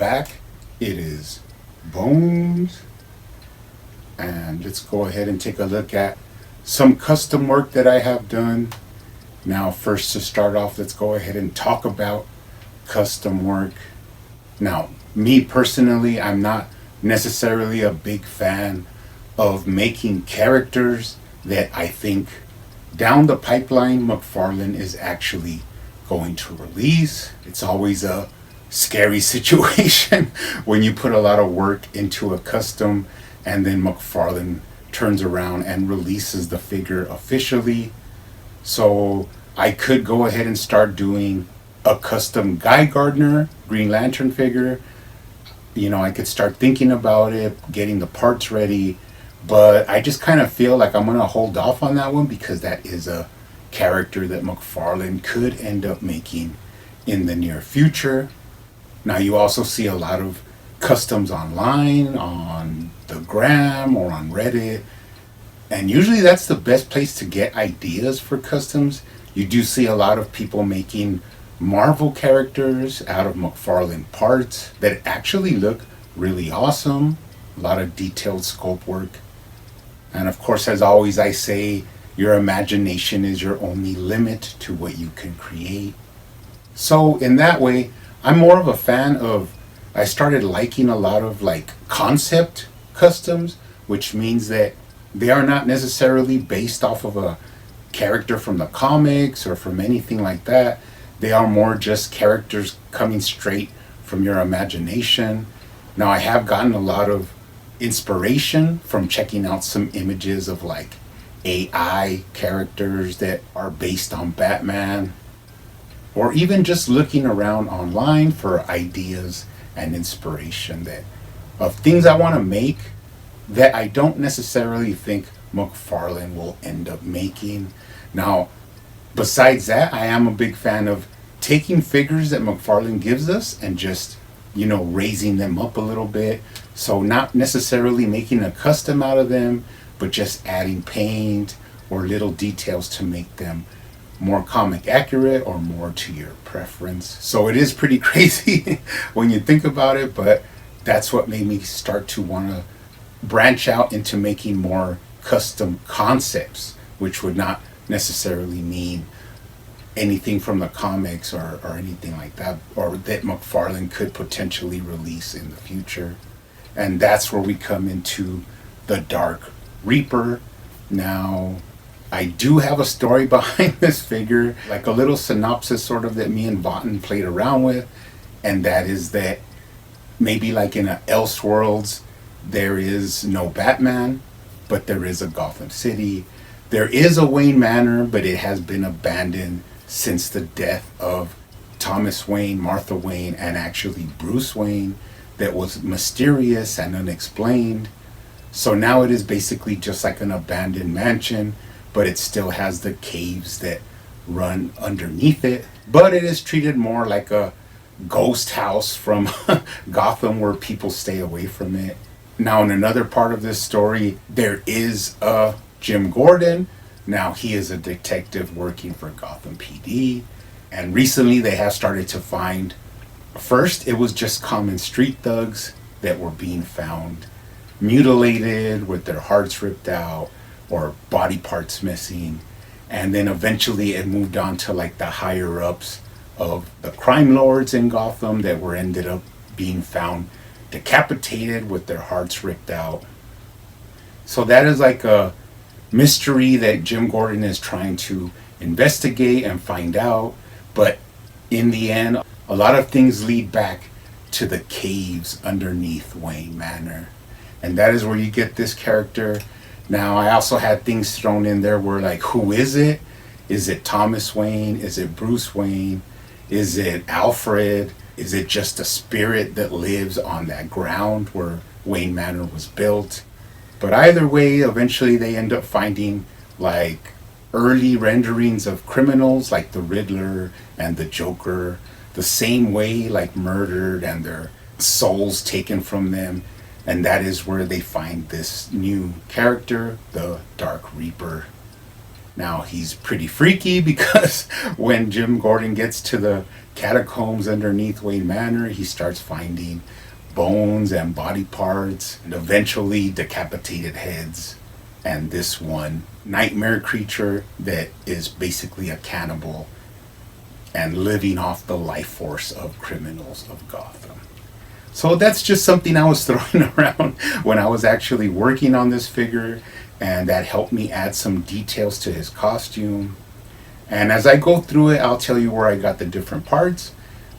back, it is Bones. And let's go ahead and take a look at some custom work that I have done. Now, first to start off, let's go ahead and talk about custom work. Now, me personally, I'm not necessarily a big fan of making characters that I think down the pipeline McFarlane is actually going to release. It's always a scary situation when you put a lot of work into a custom and then McFarlane turns around and releases the figure officially. So I could go ahead and start doing a custom Guy Gardner Green Lantern figure. You know, I could start thinking about it, getting the parts ready, but I just kind of feel like I'm going to hold off on that one because that is a character that McFarlane could end up making in the near future. Now, you also see a lot of customs online, on the gram or on Reddit, and usually that's the best place to get ideas for customs. You do see a lot of people making Marvel characters out of McFarlane parts that actually look really awesome. A lot of detailed sculpt work. And of course, as always, I say your imagination is your only limit to what you can create. So in that way, I'm more of a fan of, I started liking a lot of like concept customs, which means that they are not necessarily based off of a character from the comics or from anything like that. They are more just characters coming straight from your imagination. Now, I have gotten a lot of inspiration from checking out some images of like AI characters that are based on Batman, or even just looking around online for ideas and inspiration that of things I want to make that I don't necessarily think McFarlane will end up making. Now, besides that, I am a big fan of taking figures that McFarlane gives us and just, you know, raising them up a little bit. So not necessarily making a custom out of them, but just adding paint or little details to make them more comic accurate or more to your preference. So it is pretty crazy when you think about it, but that's what made me start to want to branch out into making more custom concepts, which would not necessarily mean anything from the comics or anything like that, or that McFarlane could potentially release in the future. And that's where we come into the Dark Reaper. Now, I do have a story behind this figure, like a little synopsis sort of that me and Botten played around with, and that is that maybe like in a Elseworlds, there is no Batman, but there is a Gotham City. There is a Wayne Manor, but it has been abandoned since the death of Thomas Wayne, Martha Wayne, and actually Bruce Wayne, that was mysterious and unexplained. So now it is basically just like an abandoned mansion, but it still has the caves that run underneath it. But it is treated more like a ghost house from Gotham where people stay away from it. Now, in another part of this story, there is a Jim Gordon. Now, he is a detective working for Gotham PD. And recently they have started to find, first it was just common street thugs that were being found mutilated with their hearts ripped out or body parts missing. And then eventually it moved on to like the higher ups of the crime lords in Gotham that were ended up being found decapitated with their hearts ripped out. So that is like a mystery that Jim Gordon is trying to investigate and find out. But in the end, a lot of things lead back to the caves underneath Wayne Manor. And that is where you get this character. Now, I also had things thrown in there where like, who is it? Is it Thomas Wayne? Is it Bruce Wayne? Is it Alfred? Is it just a spirit that lives on that ground where Wayne Manor was built? But either way, eventually they end up finding like early renderings of criminals like the Riddler and the Joker, the same way, like murdered and their souls taken from them. And that is where they find this new character, the Dark Reaper. Now, he's pretty freaky because when Jim Gordon gets to the catacombs underneath Wayne Manor, he starts finding bones and body parts, and eventually decapitated heads. And this one nightmare creature that is basically a cannibal and living off the life force of criminals of Gotham. So that's just something I was throwing around when I was actually working on this figure, and that helped me add some details to his costume. And as I go through it, I'll tell you where I got the different parts,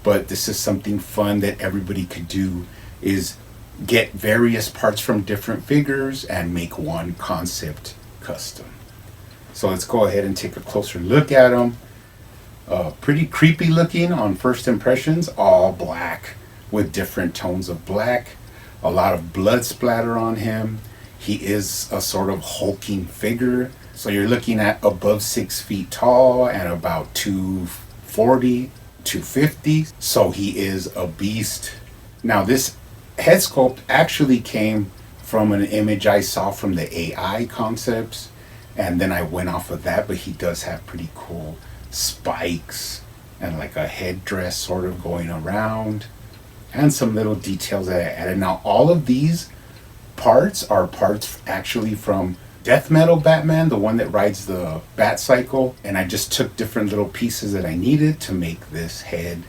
but this is something fun that everybody could do, is get various parts from different figures and make one concept custom. So let's go ahead and take a closer look at them. Pretty creepy looking on first impressions, all black with different tones of black, a lot of blood splatter on him. He is a sort of hulking figure. So you're looking at above 6 feet tall and about 240, 250. So he is a beast. Now this head sculpt actually came from an image I saw from the AI concepts, and then I went off of that, but he does have pretty cool spikes and like a headdress sort of going around, and some little details that I added. Now all of these parts are parts actually from Death Metal Batman, the one that rides the bat cycle, and I just took different little pieces that I needed to make this head.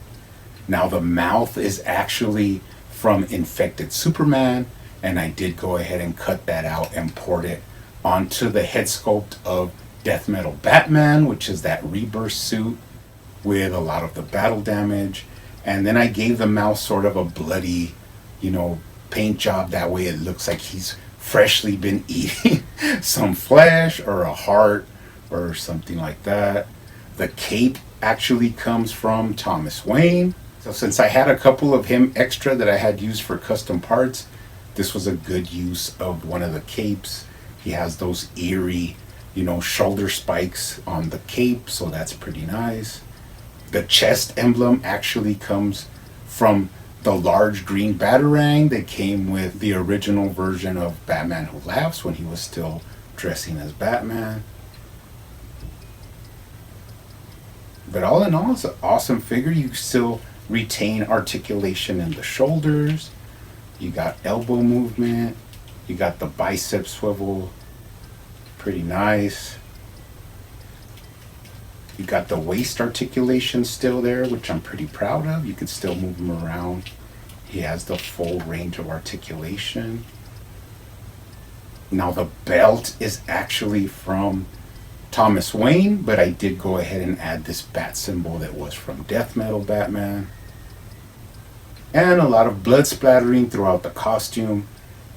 Now the mouth is actually from Infected Superman, and I did go ahead and cut that out and port it onto the head sculpt of Death Metal Batman, which is that rebirth suit with a lot of the battle damage. And then I gave the mouth sort of a bloody, paint job. That way it looks like he's freshly been eating some flesh or a heart or something like that. The cape actually comes from Thomas Wayne. So since I had a couple of him extra that I had used for custom parts, this was a good use of one of the capes. He has those eerie, shoulder spikes on the cape, so that's pretty nice. The chest emblem actually comes from the large green batarang that came with the original version of Batman Who Laughs when he was still dressing as Batman. But all in all, it's an awesome figure. You still retain articulation in the shoulders. You got elbow movement. You got the bicep swivel. Pretty nice. You got the waist articulation still there, which I'm pretty proud of. You can still move him around. He has the full range of articulation. Now the belt is actually from Thomas Wayne, but I did go ahead and add this bat symbol that was from Death Metal Batman. And a lot of blood splattering throughout the costume.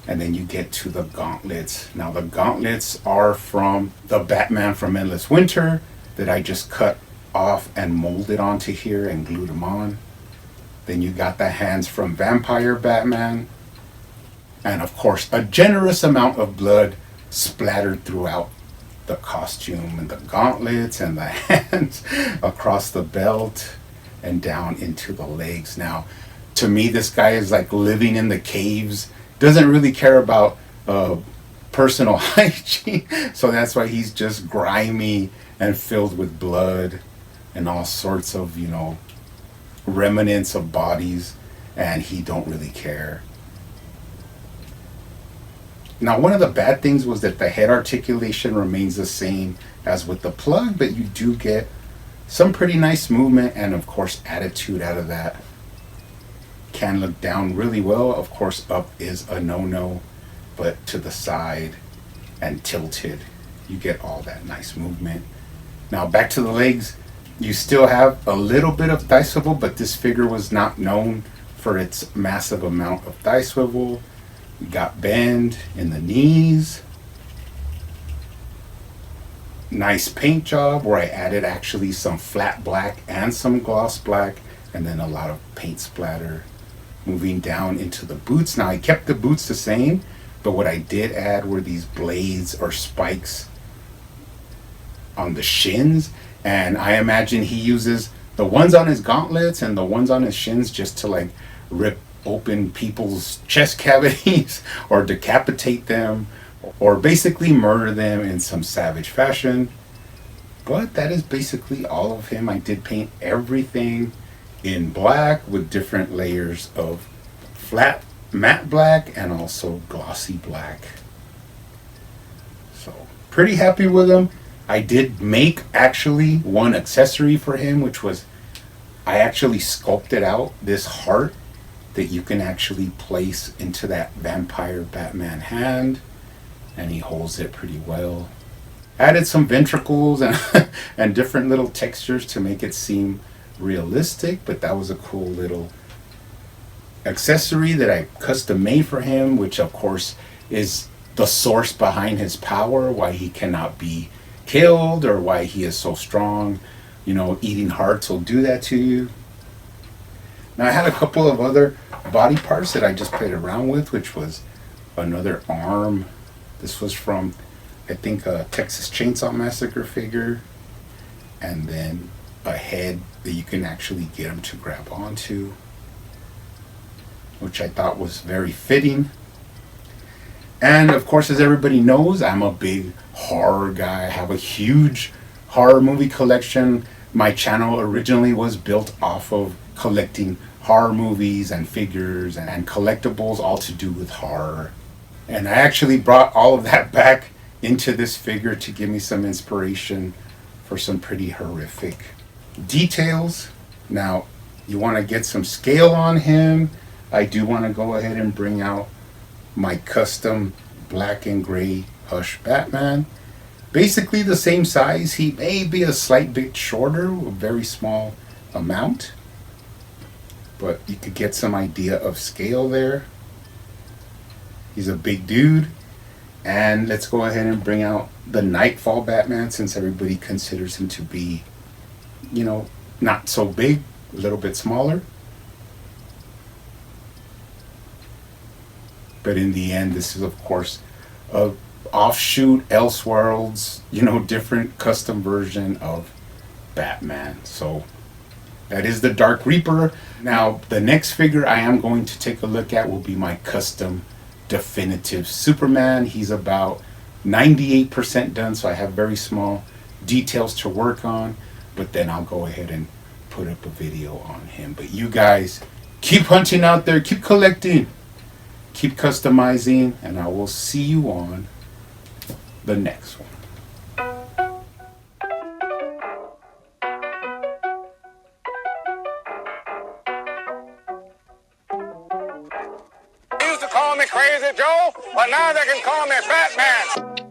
And then you get to the gauntlets. Now the gauntlets are from the Batman from Endless Winter that I just cut off and molded onto here and glued them on. Then you got the hands from Vampire Batman. And of course, a generous amount of blood splattered throughout the costume and the gauntlets and the hands across the belt and down into the legs. Now, to me, this guy is like living in the caves, doesn't really care about personal hygiene. So that's why he's just grimy and filled with blood and all sorts of, remnants of bodies, and he don't really care. Now, one of the bad things was that the head articulation remains the same as with the plug, but you do get some pretty nice movement and, of course, attitude out of that. Can look down really well. Of course, up is a no-no, but to the side and tilted, you get all that nice movement. Now, back to the legs. You still have a little bit of thigh swivel, but this figure was not known for its massive amount of thigh swivel. You got bend in the knees. Nice paint job where I added actually some flat black and some gloss black, and then a lot of paint splatter moving down into the boots. Now I kept the boots the same, but what I did add were these blades or spikes on the shins, and I imagine he uses the ones on his gauntlets and the ones on his shins just to like rip open people's chest cavities or decapitate them or basically murder them in some savage fashion. But that is basically all of him. I did paint everything in black with different layers of flat matte black and also glossy black. So pretty happy with him. I did make actually one accessory for him, which was I actually sculpted out this heart that you can actually place into that vampire Batman hand, and he holds it pretty well. Added some ventricles and and different little textures to make it seem realistic, but that was a cool little accessory that I custom made for him, which of course is the source behind his power, why he cannot be killed or why he is so strong. You know, eating hearts will do that to you. Now I had a couple of other body parts that I just played around with, which was another arm. This was from, I think, a Texas Chainsaw Massacre figure, and then a head that you can actually get him to grab onto, which I thought was very fitting. And of course, as everybody knows, I'm a big horror guy. I have a huge horror movie collection. My channel originally was built off of collecting horror movies and figures and collectibles, all to do with horror. And I actually brought all of that back into this figure to give me some inspiration for some pretty horrific details. Now, you want to get some scale on him. I do want to go ahead and bring out my custom black and gray Hush Batman. Basically the same size. He may be a slight bit shorter, a very small amount, but you could get some idea of scale there. He's a big dude. And let's go ahead and bring out the Nightfall Batman, since everybody considers him to be, you know, not so big, a little bit smaller. But in the end, this is of course a offshoot, Elseworlds, you know, different custom version of Batman. So that is the Dark Reaper. Now the next figure I am going to take a look at will be my custom definitive Superman. He's about 98% done, so I have very small details to work on, but then I'll go ahead and put up a video on him. But you guys keep hunting out there, keep collecting, keep customizing, and I will see you on the next one. They used to call me Crazy Joe, but now they can call me Batman.